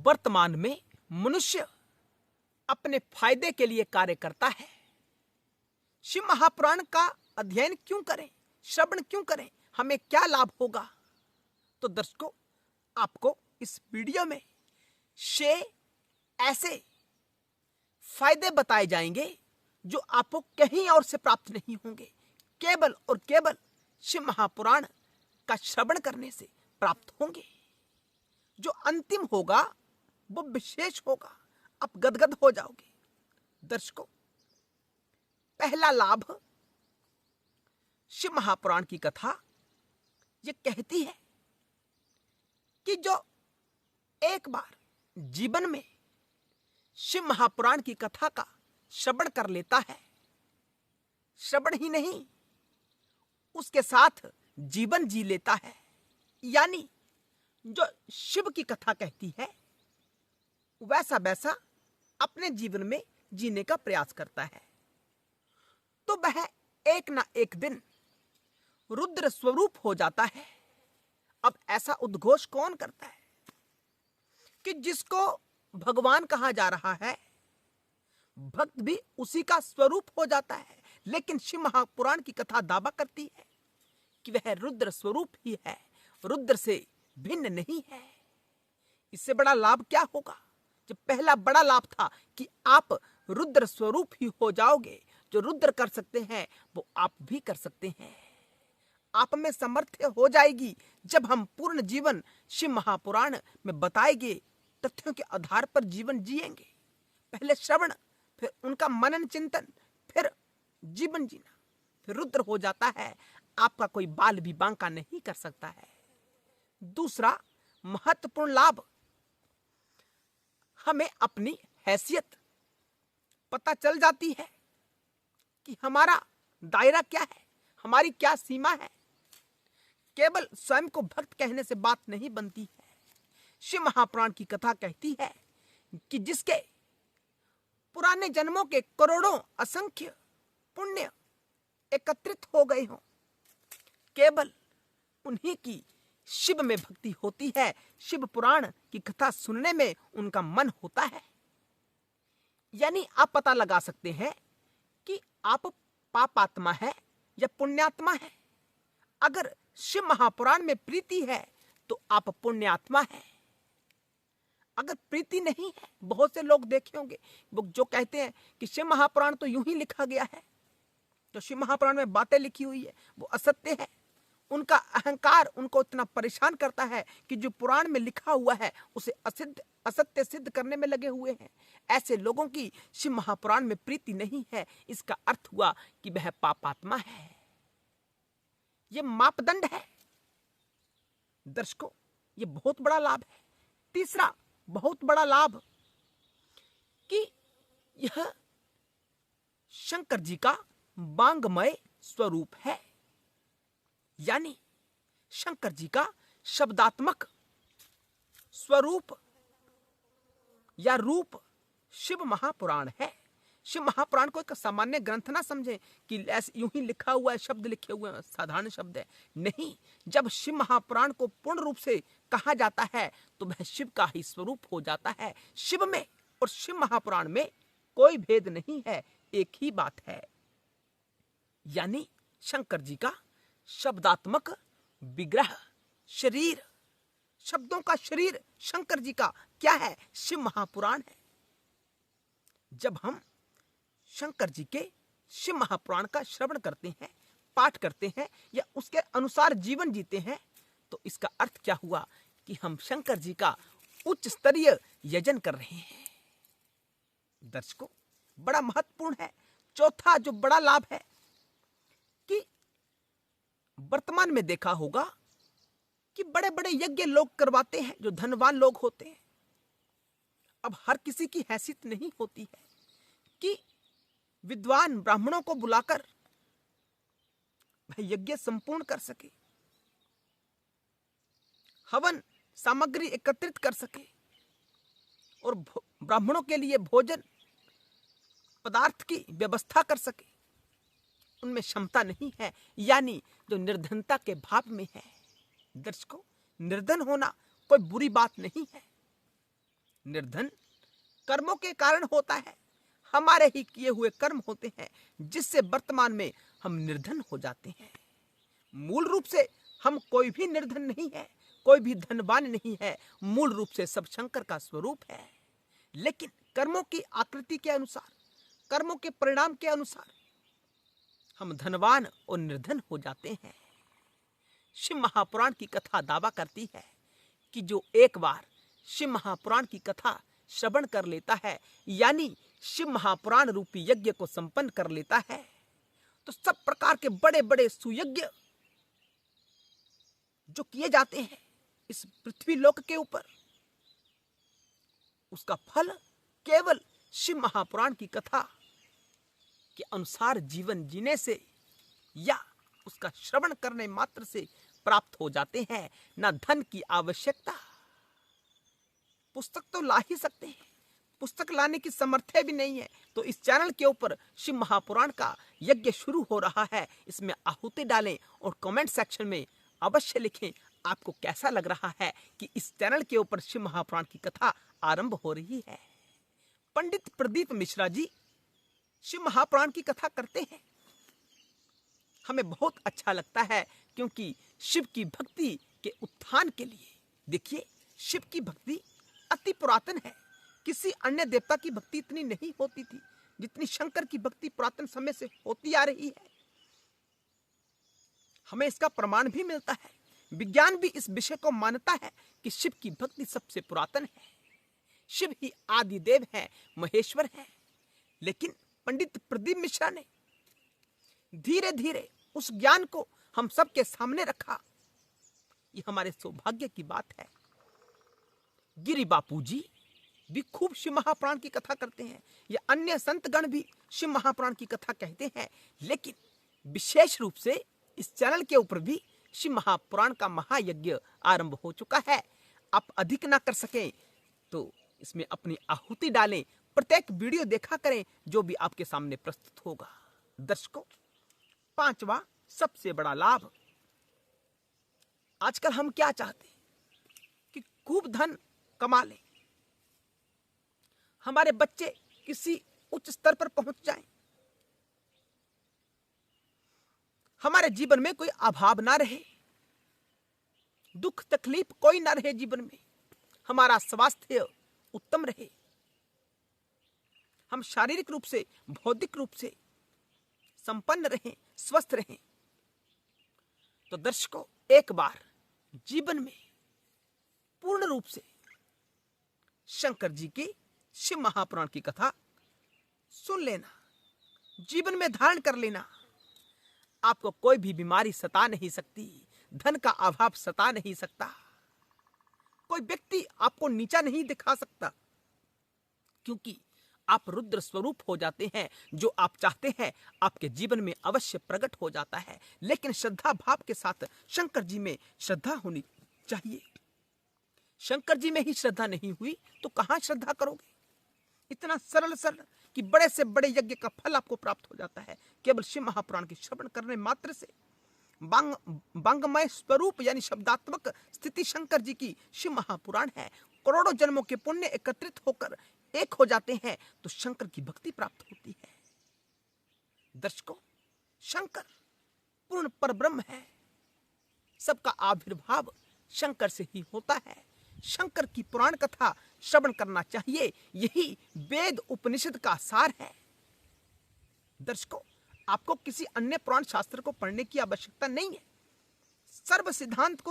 वर्तमान में मनुष्य अपने फायदे के लिए कार्य करता है। शिव महापुराण का अध्ययन क्यों करें, श्रवण क्यों करें, हमें क्या लाभ होगा? तो दर्शकों, आपको इस वीडियो में 6 ऐसे फायदे बताए जाएंगे जो आपको कहीं और से प्राप्त नहीं होंगे, केवल और केवल शिव महापुराण का श्रवण करने से प्राप्त होंगे। जो अंतिम होगा वो विशेष होगा, आप गदगद हो जाओगे। दर्शकों, पहला लाभ, शिव महापुराण की कथा ये कहती है कि जो एक बार जीवन में शिव महापुराण की कथा का श्रवण कर लेता है, श्रवण ही नहीं उसके साथ जीवन जी लेता है, यानी जो शिव की कथा कहती है वैसा वैसा अपने जीवन में जीने का प्रयास करता है, तो वह एक ना एक दिन रुद्र स्वरूप हो जाता है। अब ऐसा उद्घोष कौन करता है कि जिसको भगवान कहा जा रहा है, भक्त भी उसी का स्वरूप हो जाता है। लेकिन शिव महापुराण की कथा दावा करती है कि वह रुद्र स्वरूप ही है, रुद्र से भिन्न नहीं है। इससे बड़ा लाभ क्या होगा? जो पहला बड़ा लाभ था कि आप रुद्र स्वरूप ही हो जाओगे। जो रुद्र कर सकते हैं वो आप भी कर सकते हैं। आप में सामर्थ्य हो जाएगी जब हम पूर्ण जीवन शिव महापुराण में बताए गए तथ्यों के आधार पर जीवन जिएंगे। पहले श्रवण, फिर उनका मनन चिंतन, फिर जीवन जीना, फिर रुद्र हो जाता है। आपका कोई बाल भी बांका नहीं कर सकता है। दूसरा महत्वपूर्ण लाभ, हमें अपनी हैसियत पता चल जाती है कि हमारा दायरा क्या है, हमारी क्या सीमा है। केवल स्वयं को भक्त कहने से बात नहीं बनती है। शिव महापुराण की कथा कहती है कि जिसके पुराने जन्मों के करोड़ों असंख्य पुण्य एकत्रित हो गए हों, केवल उन्हीं की शिव में भक्ति होती है। शिव पुराण की कथा सुनने में उनका मन होता है। यानी आप पता लगा सकते हैं कि आप पापात्मा है या पुण्यात्मा है। अगर शिव महापुराण में प्रीति है तो आप पुण्यात्मा है। अगर प्रीति नहीं है, बहुत से लोग देखे होंगे वो जो कहते हैं कि शिव महापुराण तो यूं ही लिखा गया है, जो शिव महापुराण में बातें लिखी हुई है वो असत्य है। उनका अहंकार उनको इतना परेशान करता है कि जो पुराण में लिखा हुआ है उसे असत्य सिद्ध करने में लगे हुए हैं। ऐसे लोगों की शिव महापुराण में प्रीति नहीं है। इसका अर्थ हुआ कि वह पापात्मा है। यह मापदंड है। दर्शकों, यह बहुत बड़ा लाभ है। तीसरा बहुत बड़ा लाभ कि यह शंकर जी का वांगमय स्वरूप है, यानी शंकर जी का शब्दात्मक स्वरूप या रूप शिव महापुराण है। शिव महापुराण को एक सामान्य ग्रंथ ना समझें कि ऐसे यूं ही लिखा हुआ है, शब्द लिखे हुए हैं, साधारण शब्द है। नहीं, जब शिव महापुराण को पूर्ण रूप से कहा जाता है तो वह शिव का ही स्वरूप हो जाता है। शिव में और शिव महापुराण में कोई भेद नहीं है, एक ही बात है। यानी शंकर जी का शब्दात्मक विग्रह, शरीर, शब्दों का शरीर शंकर जी का क्या है? शिव महापुराण है। जब हम शंकर जी के शिव महापुराण का श्रवण करते हैं, पाठ करते हैं या उसके अनुसार जीवन जीते हैं, तो इसका अर्थ क्या हुआ कि हम शंकर जी का उच्च स्तरीय यजन कर रहे हैं। दर्शकों, बड़ा महत्वपूर्ण है। चौथा जो बड़ा लाभ है कि वर्तमान में देखा होगा कि बड़े बड़े यज्ञ लोग करवाते हैं, जो धनवान लोग होते हैं। अब हर किसी की हैसियत नहीं होती है कि विद्वान ब्राह्मणों को बुलाकर वह यज्ञ संपूर्ण कर सके, हवन सामग्री एकत्रित कर सके और ब्राह्मणों के लिए भोजन पदार्थ की व्यवस्था कर सके। उनमें क्षमता नहीं है, यानी जो निर्धनता के भाव में है। दर्शकों, निर्धन होना कोई बुरी बात नहीं है। निर्धन कर्मों के कारण होता है। हमारे ही किए हुए कर्म होते हैं जिससे वर्तमान में हम निर्धन हो जाते हैं। मूल रूप से हम कोई भी निर्धन नहीं है, कोई भी धनवान नहीं है। मूल रूप से सब शंकर का स्वरूप है। लेकिन कर्मों की आकृति के अनुसार, कर्मों के परिणाम के अनुसार हम धनवान और निर्धन हो जाते हैं। शिव महापुराण की कथा दावा करती है कि जो एक बार शिव महापुराण की कथा श्रवण कर लेता है, यानी शिव महापुराण रूपी यज्ञ को संपन्न कर लेता है, तो सब प्रकार के बड़े बड़े सुयज्ञ जो किए जाते हैं इस पृथ्वी लोक के ऊपर, उसका फल केवल शिव महापुराण की कथा के अनुसार जीवन जीने से या उसका श्रवण करने मात्र से प्राप्त हो जाते हैं। ना धन की आवश्यकता, पुस्तक तो ला ही सकते हैं, पुस्तक लाने की सामर्थ्य भी नहीं है, तो इस चैनल के ऊपर शिव महापुराण का यज्ञ शुरू हो रहा है। इसमें आहुति डालें और कमेंट सेक्शन में अवश्य लिखें आपको कैसा लग रहा है कि इस चैनल के ऊपर शिव महापुराण की कथा आरंभ हो रही है। पंडित प्रदीप मिश्रा जी शिव महापुराण की कथा करते हैं। हमें बहुत अच्छा लगता है क्योंकि शिव की भक्ति के उत्थान के लिए, देखिए शिव की भक्ति अति पुरातन है। किसी अन्य देवता की भक्ति इतनी नहीं होती थी जितनी शंकर की भक्ति पुरातन समय से होती आ रही है। हमें इसका प्रमाण भी मिलता है। विज्ञान भी इस विषय को मानता है कि शिव की भक्ति सबसे पुरातन है। शिव ही आदि देव है, महेश्वर है। लेकिन पंडित प्रदीप मिश्रा ने धीरे धीरे उस ज्ञान को हम सबके सामने रखा। ये हमारे सौभाग्य की बात है। गिरि बापू जी भी खूब शिव महापुराण की कथा करते हैं, या अन्य संतगण भी शिव महापुराण की कथा कहते हैं। लेकिन विशेष रूप से इस चैनल के ऊपर भी शिव महापुराण का महायज्ञ आरंभ हो चुका है। आप अधिक ना कर सकें तो इसमें अपनी आहुति डालें, प्रत्येक वीडियो देखा करें जो भी आपके सामने प्रस्तुत होगा। दर्शकों, पांचवा सबसे बड़ा लाभ, आजकल हम क्या चाहते हैं कि खूब धन कमा लें, हमारे बच्चे किसी उच्च स्तर पर पहुंच जाएं, हमारे जीवन में कोई अभाव ना रहे, दुख तकलीफ कोई ना रहे जीवन में, हमारा स्वास्थ्य उत्तम रहे, हम शारीरिक रूप से बौद्धिक रूप से संपन्न रहें, स्वस्थ रहें। तो दर्शकों, एक बार जीवन में पूर्ण रूप से शंकर जी की शिव महापुराण की कथा सुन लेना, जीवन में धारण कर लेना। आपको कोई भी बीमारी सता नहीं सकती, धन का अभाव सता नहीं सकता, कोई व्यक्ति आपको नीचा नहीं दिखा सकता, क्योंकि आप रुद्र स्वरूप हो जाते हैं। जो आप चाहते हैं आपके जीवन में अवश्य प्रकट हो जाता है। लेकिन श्रद्धा भाव के साथ शंकर जी में श्रद्धा होनी चाहिए। शंकर जी में ही श्रद्धा नहीं हुई तो कहां श्रद्धा करोगे। इतना सरल कि बड़े से बड़े यज्ञ का फल आपको प्राप्त हो जाता है केवल शिव महापुराण की श्रवण करने मात्र से। वांगमय स्वरूप यानी शब्दात्मक स्थिति शंकर जी की शिव महापुराण है। करोड़ों जन्मों के पुण्य एकत्रित होकर एक हो जाते हैं तो शंकर की भक्ति प्राप्त होती है। दर्शकों, शंकर पूर्ण परब्रह्म है, सबका आविर्भाव शंकर से ही होता है। शंकर की पुराण कथा श्रवण करना चाहिए, यही वेद उपनिषद का सार है। दर्शकों, आपको किसी अन्य पुराण शास्त्र को पढ़ने की आवश्यकता नहीं है। सर्व सिद्धांत को